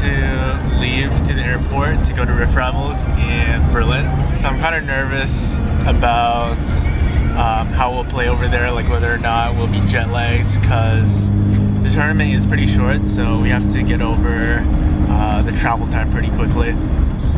to leave to the airport to go to Rift Rivals in Berlin. So I'm kind of nervous about how we'll play over there, like whether or not we'll be jet lagged, because the tournament is pretty short, so we have to get over the travel time pretty quickly.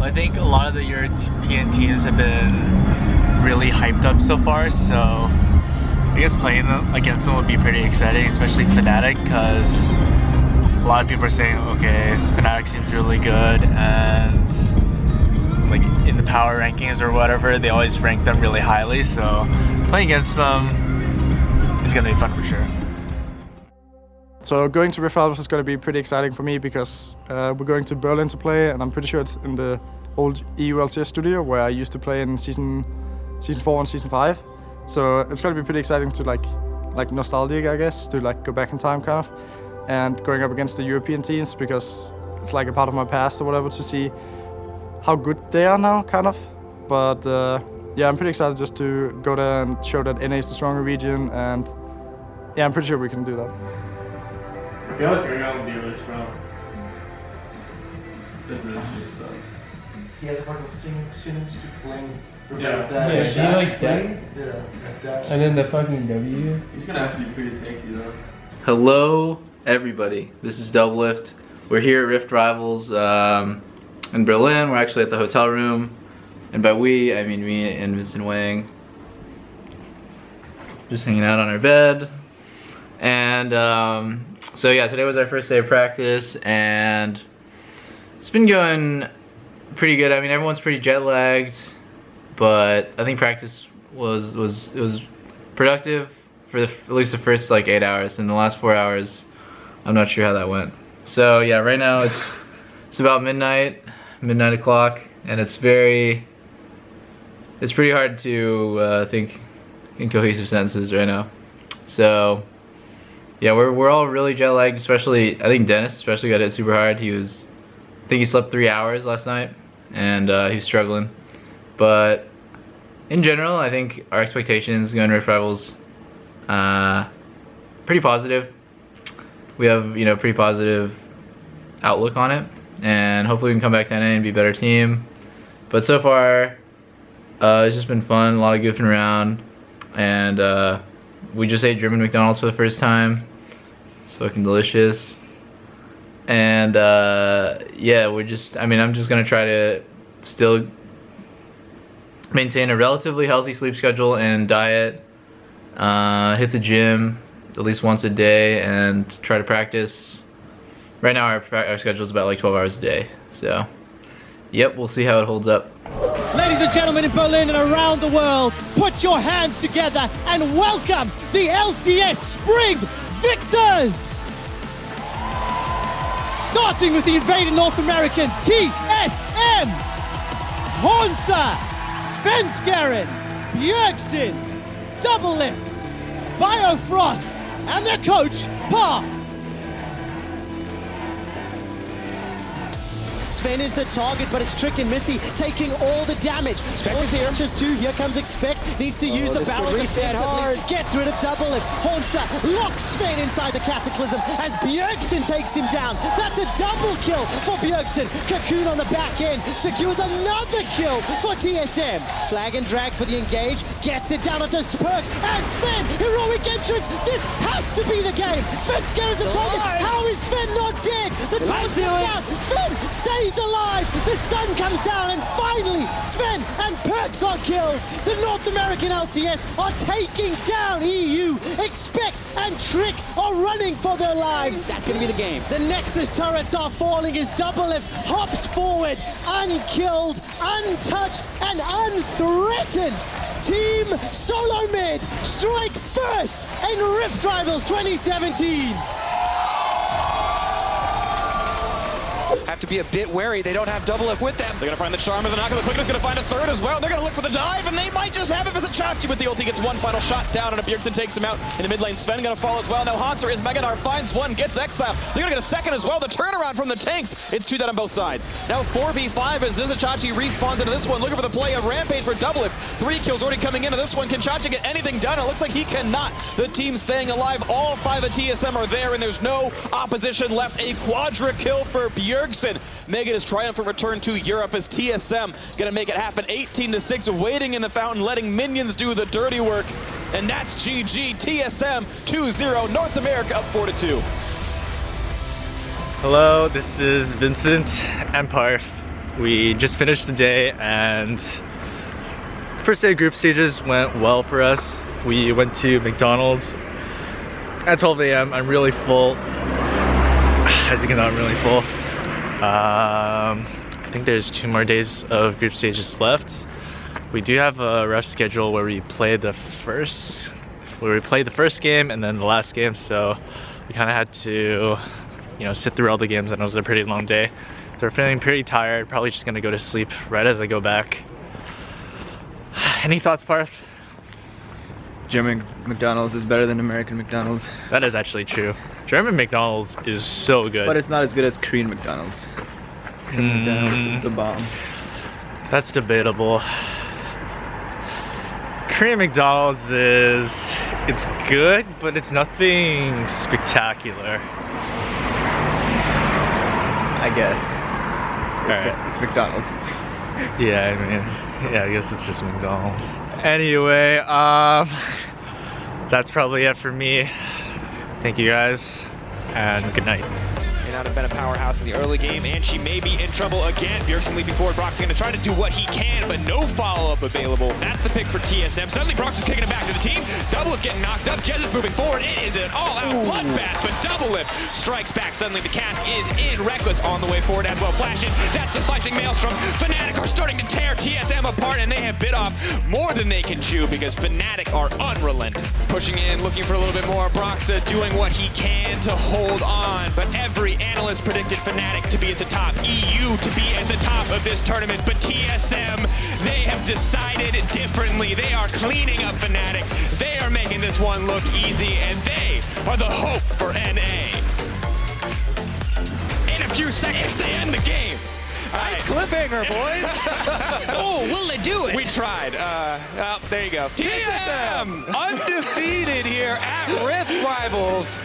I think a lot of the European teams have been really hyped up so far, so I guess playing against them would be pretty exciting, especially Fnatic, because a lot of people are saying, okay, Fnatic seems really good, and like in the power rankings or whatever, they always rank them really highly, so playing against them is going to be fun for sure. So going to Rift Rivals is going to be pretty exciting for me because we're going to Berlin to play, and I'm pretty sure it's in the old EU LCS studio where I used to play in season 4 and season 5. So it's going to be pretty exciting to like nostalgic, I guess, to like go back in time kind of, and going up against the European teams because it's like a part of my past or whatever, to see how good they are now kind of. But yeah, I'm pretty excited just to go there and show that NA is the stronger region, and yeah, I'm pretty sure we can do that. I feel like Uriel will be really strong. He has a fucking since playing. Yeah, she like that? Yeah. And then the fucking W. He's gonna have to be pretty tanky though. Hello, everybody. This is Doublelift. We're here at Rift Rivals in Berlin. We're actually at the hotel room. And by we, I mean me and Vincent Wang. Just hanging out on our bed. And so yeah, today was our first day of practice, and it's been going pretty good. I mean, everyone's pretty jet lagged, but I think practice was productive for at least the first like 8 hours. And the last 4 hours, I'm not sure how that went. So yeah, right now it's about midnight o'clock, and it's pretty hard to think in cohesive sentences right now. So yeah, we're all really jet lagged, especially I think Dennis especially got hit super hard. I think he slept 3 hours last night, and he was struggling. But in general, I think our expectations going to Rift Rivals pretty positive. We have, you know, pretty positive outlook on it, and hopefully we can come back to NA and be a better team. But so far, it's just been fun, a lot of goofing around, and we just ate German McDonald's for the first time. It's fucking delicious. And yeah, I'm just gonna try to still maintain a relatively healthy sleep schedule and diet, hit the gym at least once a day, and try to practice. Right now our schedule is about like 12 hours a day, so yep, we'll see how it holds up. Ladies and gentlemen in Berlin and around the world, put your hands together and welcome the LCS Spring Victors! Starting with the invading North Americans, TSM, Honsa, Svenskeren, Bjergsen, Doublelift, Biofrost, and their coach, Path. Sven is the target, but it's Trick and Mithy taking all the damage. Spec is here. Just 2. Here comes Expect. Needs to use the barrel defensively. Gets rid of Doublelift. Honsa locks Sven inside the Cataclysm as Bjergsen takes him down. That's a double kill for Bjergsen. Cocoon on the back end secures another kill for TSM. Flag and drag for the engage. Gets it down onto Spurks and Sven. Heroic entrance. This has to be the game. Sven scares a target. How is Sven not dead? The time's down. Sven stays alive. The stun comes down, and finally Sven and Perks are killed. The North American LCS are taking down EU. Expect and Trick are running for their lives. That's gonna be the game. The Nexus turrets are falling as Doublelift hops forward, unkilled, untouched, and unthreatened. Team Solo Mid strike first in Rift Rivals 2017. Have to be a bit wary. They don't have Doublelift with them. They're going to find the Charmer. They're not going to quickness. Going to find a third as well. They're going to look for the dive, and they might just have it as a Chachi with the ulti. Gets one final shot down, and Bjergsen takes him out in the mid lane. Sven going to fall as well. Now Hanser is Megadar, finds one, gets exiled. They're going to get a second as well. The turnaround from the tanks. It's 2 down on both sides. Now 4v5 as Zizachachi respawns into this one, looking for the play of Rampage for Doublelift. 3 kills already coming into this one. Can Chachi get anything done? It looks like he cannot. The team staying alive. All 5 of TSM are there, and there's no opposition left. A quadra kill for Bjergsen. Bjergsen making his triumphant return to Europe as TSM gonna make it happen 18-6, waiting in the fountain, letting minions do the dirty work. And that's GG. TSM 2-0, North America up 4-2. Hello, this is Vincent and Parf. We just finished the day and first day of group stages went well for us. We went to McDonald's at 12 a.m. I'm really full. As you can know, I'm really full. I think there's 2 more days of group stages left. We do have a rough schedule where we play the first game and then the last game, so we kind of had to, you know, sit through all the games, and it was a pretty long day. So we're feeling pretty tired, probably just gonna go to sleep right as I go back. Any thoughts, Parth? German McDonald's is better than American McDonald's. That is actually true. German McDonald's is so good. But it's not as good as Korean McDonald's. Korean McDonald's is the bomb. That's debatable. Korean McDonald's it's good, but it's nothing spectacular. I guess. Alright. It's McDonald's. Yeah, I mean, yeah, I guess it's just McDonald's. Anyway, that's probably it for me. Thank you guys, and good night. May not have been a powerhouse in the early game, and she may be in trouble again. Bjergsen leaping forward. Brock's going to try to do what he can, but no follow-up available. That's the pick for TSM. Suddenly, Brock's is kicking it back to the team. Doublelift getting knocked up. Jez is moving forward. It is an all-out bloodbath, but Doublelift strikes back. Suddenly, the cask is in. Reckless on the way forward as well. Flashing. That's the slicing Maelstrom. Fnatic are starting to tear TSM apart, and they have bit off more than they can chew because Fnatic are unrelenting. Pushing in, looking for a little bit more. Brock's doing what he can to hold on, but every analyst predicted Fnatic to be at the top, EU to be at the top of this tournament, but TSM, they have decided differently. They are cleaning up Fnatic. They are making this one look easy, and they are the hope for NA. In a few seconds, they end the game. Nice cliffhanger, boys. Oh, will they do it? We tried. Oh, there you go. TSM undefeated here at Rift Rivals.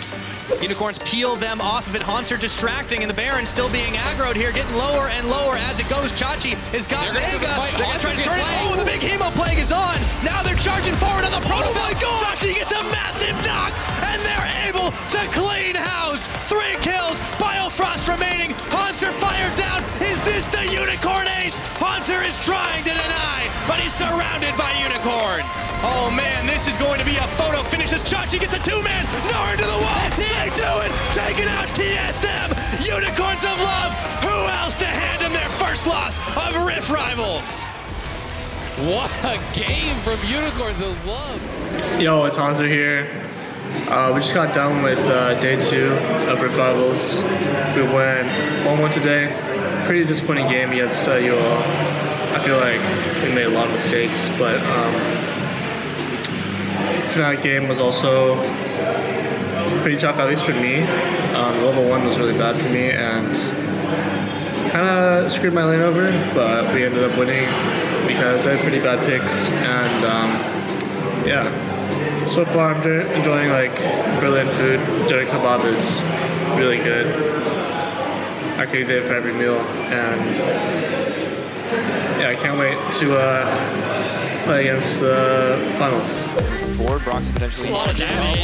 Unicorns peel them off of it. Haunter distracting, and the Baron still being aggroed here, getting lower and lower as it goes. Chachi has got Vega. They're going to try to turn it. Oh, the big Hemo Plague is on. Now they're charging forward on the Proto. Oh my God! Chachi gets a massive knock, and they're able to clean house. 3 kills. Biofrost remaining. Haunter fired down. Is this the Unicorn ace? Haunter is trying to deny, but he's surrounded by unicorns. Oh man, this is going to be a photo finish as Chachi gets a 2-man. Nowhere to the wall. That's it. They do it. Taking out TSM. Unicorns of love. Who else to hand them their first loss of Rift Rivals? What a game from Unicorns of Love. Yo, it's Hanzo here. We just got done with day 2 of Rift Rivals. We went 1-1 today. Pretty disappointing game against UL. I feel like we made a lot of mistakes, but that game was also pretty tough, at least for me. Level 1 was really bad for me and kind of screwed my lane over, but we ended up winning because I had pretty bad picks, and yeah. So far I'm enjoying like Berlin food. Dirty kebab is really good. I could eat it for every meal, and yeah, I can't wait to play against the finals. Forward, Brock's potentially. A lot of damage.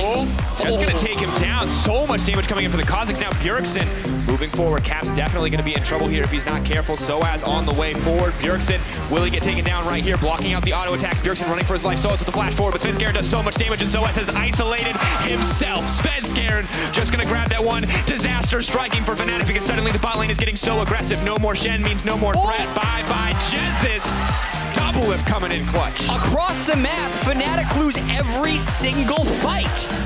That's going to take him down. So much damage coming in for the Cossacks. Now Bjergsen moving forward. Cap's definitely going to be in trouble here if he's not careful. Soaz on the way forward. Bjergsen, will he get taken down right here? Blocking out the auto attacks. Bjergsen running for his life. Soaz with the flash forward, but Svenskeren does so much damage, and Soaz has isolated himself. Svenskeren just going to grab that one. Disaster striking for Fnatic because suddenly the bot lane is getting so aggressive. No more Shen means no more threat. Bye-bye, Jesus. Doublelift coming in clutch. Across the map, Fnatic lose every single fight.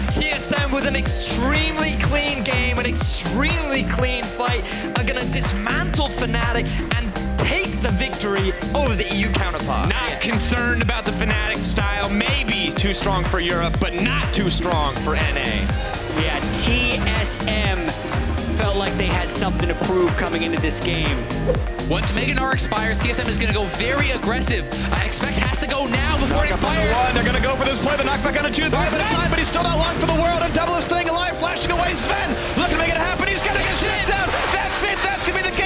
TSM with an extremely clean game, an extremely clean fight, are gonna dismantle Fnatic and take the victory over the EU counterpart. Not concerned about the Fnatic style. Maybe too strong for Europe, but not too strong for NA. Yeah, TSM felt like they had something to prove coming into this game. Once Mega Gnar expires, TSM is going to go very aggressive. I expect has to go now before it expires. They're going to go for this play. The knockback on a 2 buys at a time, but he's still not long for the world. And Double is staying alive, flashing away. Sven looking to make it happen. He's going to get shut down. That's it. That's going to be the game.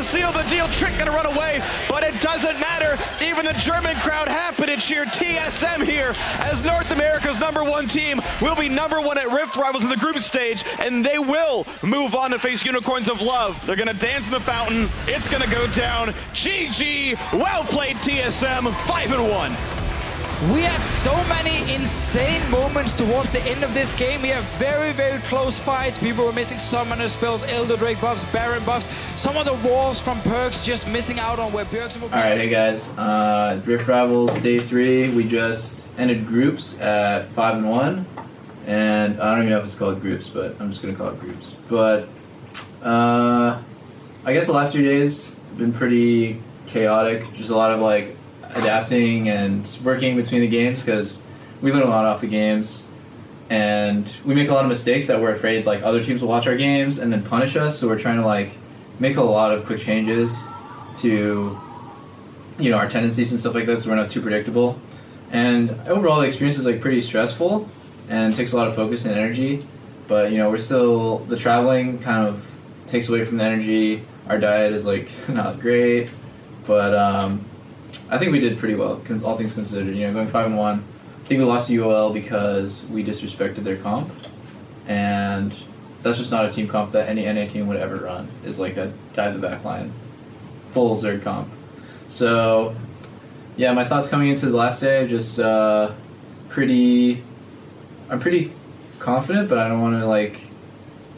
seal the deal. Trick gonna run away, but it doesn't matter. Even the German crowd happy to cheer TSM here as North America's #1 team will be #1 at Rift Rivals in the group stage, and they will move on to face Unicorns of Love. They're gonna dance in the fountain. It's gonna go down. GG. Well played, TSM. 5-1. We had so many insane moments towards the end of this game. We have very, very close fights. People were missing summoner spells, Elder Drake buffs, Baron buffs. Some of the walls from Perks just missing out on where Bjergsen will be. Alright, hey guys. Rift Rivals Day 3. We just ended groups at 5-1. And I don't even know if it's called groups, but I'm just going to call it groups. But I guess the last 3 days have been pretty chaotic. Just a lot of like adapting and working between the games because we learn a lot off the games and we make a lot of mistakes that we're afraid like other teams will watch our games and then punish us, so we're trying to like make a lot of quick changes to, you know, our tendencies and stuff like that so we're not too predictable. And overall the experience is like pretty stressful and takes a lot of focus and energy, but you know, we're still, the traveling kind of takes away from the energy. Our diet is like not great, but I think we did pretty well, all things considered. You know, going 5-1. I think we lost to UOL because we disrespected their comp, and that's just not a team comp that any NA team would ever run. Is like a dive the back line, full Zerg comp. So, yeah, my thoughts coming into the last day, just I'm pretty confident, but I don't want to like.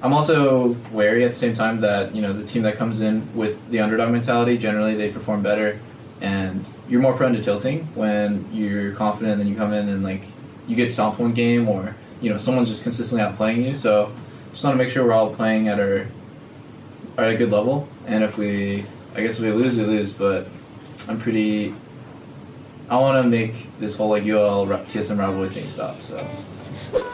I'm also wary at the same time that, you know, the team that comes in with the underdog mentality, generally they perform better. And you're more prone to tilting when you're confident and then you come in and like you get stomped one game, or you know someone's just consistently outplaying you. So just want to make sure we're all playing at a good level. And if we lose, we lose. But I want to make this whole like UL TSM rivalry thing stop. So.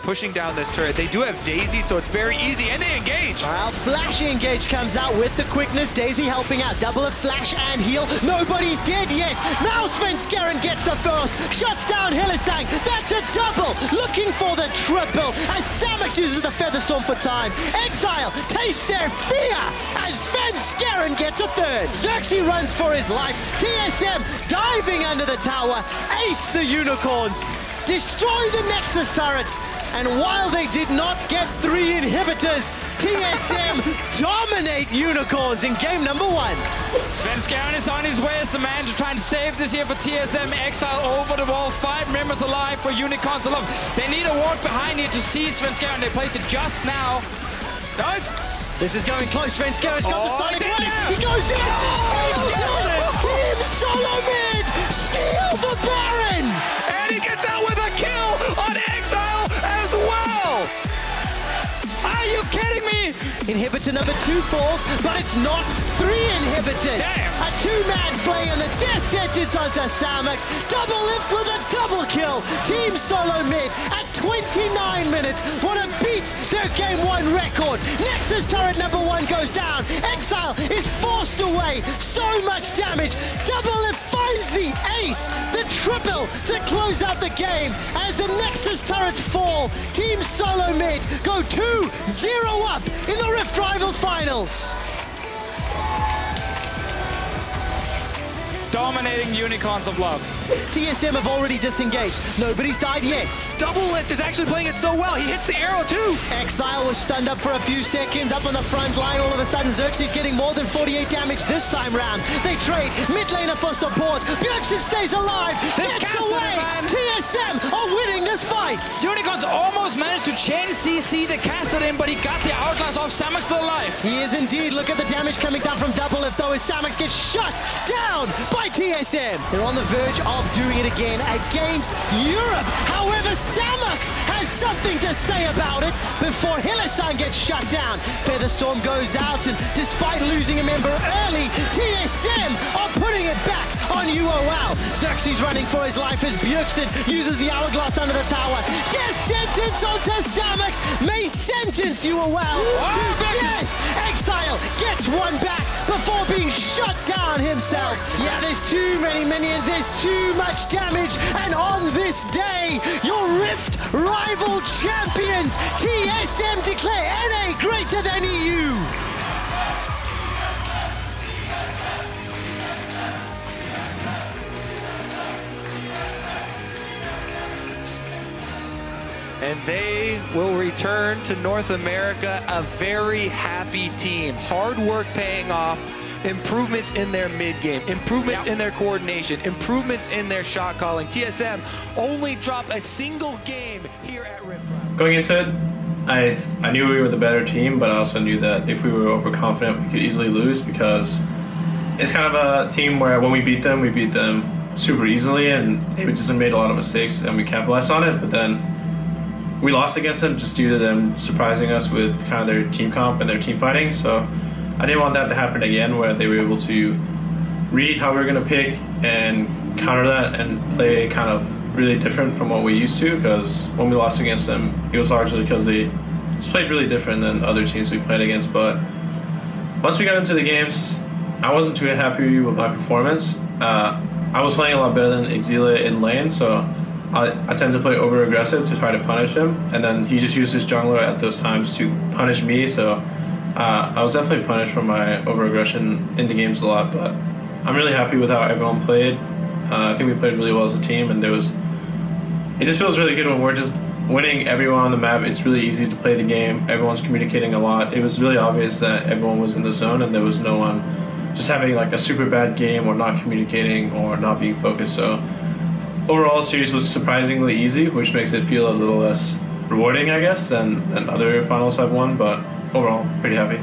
Pushing down this turret. They do have Daisy, so it's very easy, and they engage. Well, Flashy Engage comes out with the quickness. Daisy helping out. Double of Flash and heal. Nobody's dead yet. Now Svenskeren gets the first. Shuts down Hylissang. That's a double. Looking for the triple as Samus uses the Featherstorm for time. Exile taste their fear as Svenskeren gets a third. Xerxes runs for his life. TSM diving under the tower. Ace the Unicorns. Destroy the Nexus turrets. And while they did not get 3 inhibitors, TSM dominate Unicorns in game #1. Svenskeren is on his way as the man to try and save this here for TSM. Exile over the wall, 5 members alive for Unicorns alone. They need a ward behind here to see Svenskeren. They placed it just now. Guys, this is going close. Svenskeren's got the Sonic Wave. He goes in. Team Solo Mid steal the Baron. And he gets out with a kill on Exile as well. Are you kidding me? Inhibitor #2 falls, but it's not 3 inhibitors. Damn. A 2-man play and the death sentence onto Samex. Double lift with a double kill. Team Solo Mid at 29 minutes want to beat their game 1 record. Nexus turret #1 goes down. Exile is forced away. So much damage. Double lift finds the ace, the triple to close out the game as the Nexus turrets fall. Team Solo Mid go 2-0 up in the Rift Rivals finals. Dominating Unicorns of Love. TSM have already disengaged. Nobody's died yet. Double Lift is actually playing it so well. He hits the arrow too. Exile was stunned up for a few seconds up on the front line. All of a sudden, Xerxes getting more than 48 damage this time round. They trade mid laner for support. Bjergsen stays alive. Gets away. TSM are winning this fight. Unicorns almost managed to chain CC the caster in, but he got the outlast off. Samex still alive. He is indeed. Look at the damage coming down from Double Lift though as Samex gets shut down by TSM. They're on the verge of doing it again against Europe. However, Samex has something to say about it before Hylissang gets shut down. Featherstorm goes out, and despite losing a member early, TSM are putting it back on UOL. Xerxes running for his life as Bjergsen uses the hourglass under the tower. Death sentence onto Samex may sentence UOL to death. Exile gets one back before being shut down himself. Yeah, there's too many minions, there's too much damage, and on this day, your Rift rival champions, TSM declare NA greater than EU. and they will return to North America a very happy team. Hard work paying off, improvements in their mid-game, improvements in their coordination, improvements in their shot calling. TSM only dropped a single game here at Rift Rivals. Going into it, I knew we were the better team, but I also knew that if we were overconfident, we could easily lose, because it's kind of a team where when we beat them super easily, and they just made a lot of mistakes and we capitalized on it. But then we lost against them just due to them surprising us with kind of their team comp and their team fighting. So I didn't want that to happen again, where they were able to read how we were going to pick and counter that and play kind of really different from what we used to, because when we lost against them, it was largely because they just played really different than other teams we played against. But once we got into the games, I wasn't too happy with my performance. I was playing a lot better than Exila in lane, so I tend to play over-aggressive to try to punish him, and then he just used his jungler at those times to punish me, so I was definitely punished for my over-aggression in the games a lot. But I'm really happy with how everyone played. I think we played really well as a team, and it just feels really good when we're just winning everyone on the map. It's really easy to play the game. Everyone's communicating a lot. It was really obvious that everyone was in the zone, and there was no one just having like a super bad game or not communicating or not being focused. So overall, the series was surprisingly easy, which makes it feel a little less rewarding, I guess, than other finals I've won. But overall, pretty happy.